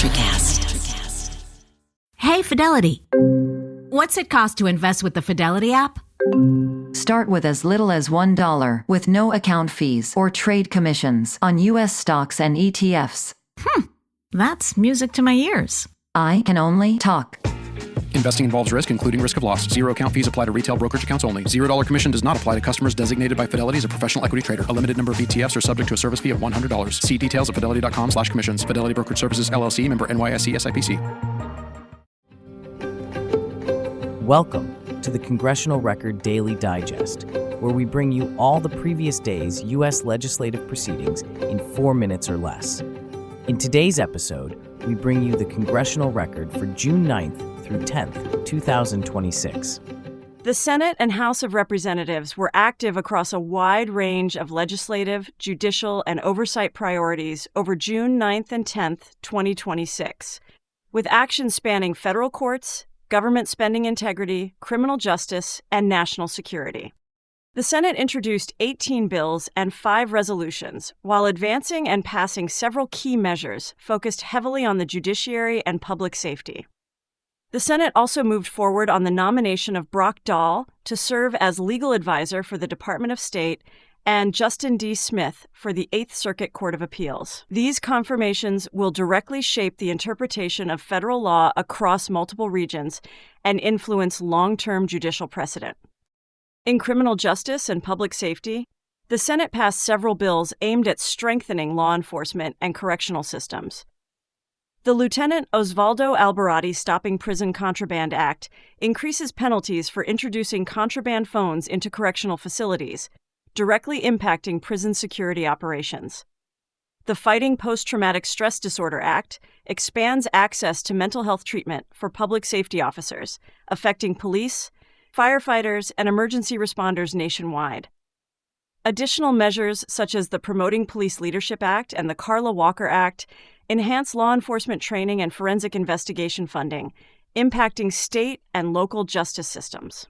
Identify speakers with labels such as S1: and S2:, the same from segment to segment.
S1: ElectraCast.
S2: Hey, Fidelity. What's it cost to invest with the Fidelity app?
S3: Start with as little as $1 with no account fees or trade commissions on U.S. stocks and ETFs.
S2: That's music to my ears.
S3: I can only talk.
S4: Investing involves risk, including risk of loss. Zero account fees apply to retail brokerage accounts only. $0 commission does not apply to customers designated by Fidelity as a professional equity trader. A limited number of ETFs are subject to a service fee of $100. See details at fidelity.com/commissions. Fidelity Brokerage Services, LLC, member NYSE SIPC.
S5: Welcome to the Congressional Record Daily Digest, where we bring you all the previous day's U.S. legislative proceedings in 4 minutes or less. In today's episode, we bring you the Congressional Record for June 9th through 10th, 2026.
S6: The Senate and House of Representatives were active across a wide range of legislative, judicial, and oversight priorities over June 9th and 10th, 2026, with actions spanning federal courts, government spending integrity, criminal justice, and national security. The Senate introduced 18 bills and 5 resolutions, while advancing and passing several key measures focused heavily on the judiciary and public safety. The Senate also moved forward on the nomination of Brock Dahl to serve as legal advisor for the Department of State and Justin D. Smith for the 8th Circuit Court of Appeals. These confirmations will directly shape the interpretation of federal law across multiple regions and influence long-term judicial precedent. In criminal justice and public safety, the Senate passed several bills aimed at strengthening law enforcement and correctional systems. The Lieutenant Osvaldo Albarrate Stopping Prison Contraband Act increases penalties for introducing contraband phones into correctional facilities, directly impacting prison security operations. The Fighting Post-Traumatic Stress Disorder Act expands access to mental health treatment for public safety officers, affecting police, firefighters, and emergency responders nationwide. Additional measures such as the Promoting Police Leadership Act and the Carla Walker Act enhance law enforcement training and forensic investigation funding, impacting state and local justice systems.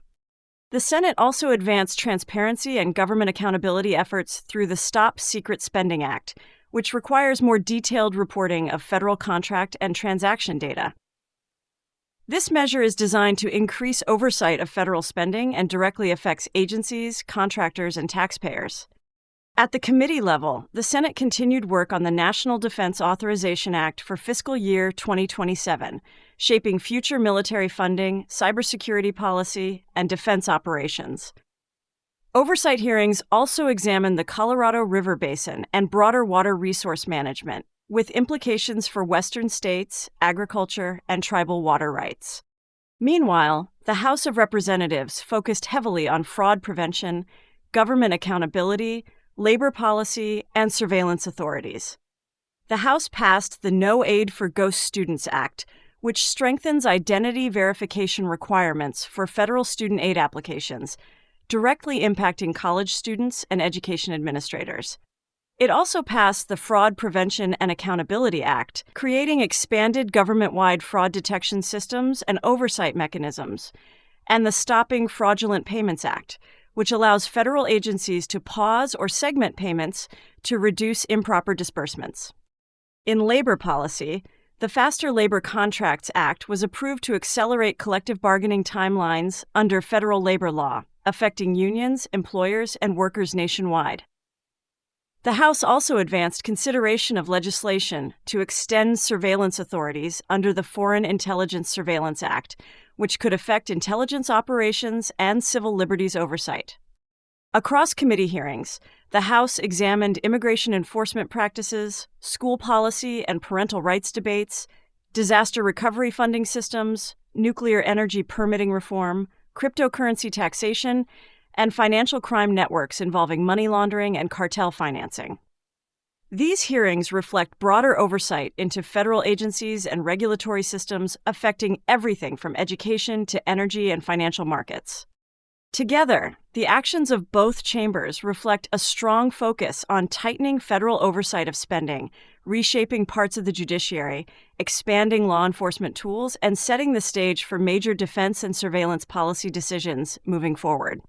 S6: The Senate also advanced transparency and government accountability efforts through the Stop Secret Spending Act, which requires more detailed reporting of federal contract and transaction data. This measure is designed to increase oversight of federal spending and directly affects agencies, contractors, and taxpayers. At the committee level, the Senate continued work on the National Defense Authorization Act for fiscal year 2027, shaping future military funding, cybersecurity policy, and defense operations. Oversight hearings also examined the Colorado River Basin and broader water resource management, with implications for Western states, agriculture, and tribal water rights. Meanwhile, the House of Representatives focused heavily on fraud prevention, government accountability, labor policy, and surveillance authorities. The House passed the No Aid for Ghost Students Act, which strengthens identity verification requirements for federal student aid applications, directly impacting college students and education administrators. It also passed the Fraud Prevention and Accountability Act, creating expanded government-wide fraud detection systems and oversight mechanisms, and the Stopping Fraudulent Payments Act, which allows federal agencies to pause or segment payments to reduce improper disbursements. In labor policy, the Faster Labor Contracts Act was approved to accelerate collective bargaining timelines under federal labor law, affecting unions, employers, and workers nationwide. The House also advanced consideration of legislation to extend surveillance authorities under the Foreign Intelligence Surveillance Act, which could affect intelligence operations and civil liberties oversight. Across committee hearings, the House examined immigration enforcement practices, school policy and parental rights debates, disaster recovery funding systems, nuclear energy permitting reform, cryptocurrency taxation, and financial crime networks involving money laundering and cartel financing. These hearings reflect broader oversight into federal agencies and regulatory systems affecting everything from education to energy and financial markets. Together, the actions of both chambers reflect a strong focus on tightening federal oversight of spending, reshaping parts of the judiciary, expanding law enforcement tools, and setting the stage for major defense and surveillance policy decisions moving forward.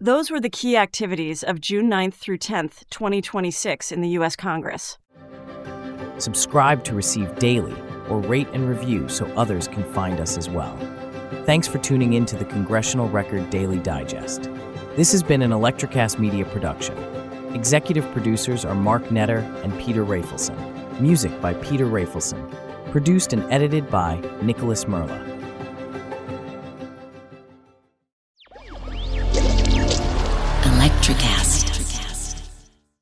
S6: Those were the key activities of June 9th through 10th, 2026 in the U.S. Congress.
S5: Subscribe to receive daily, or rate and review so others can find us as well. Thanks for tuning in to the Congressional Record Daily Digest. This has been an ElectraCast Media production. Executive producers are Mark Netter and Peter Rafelson. Music by Peter Rafelson. Produced and edited by Nicholas Mrla.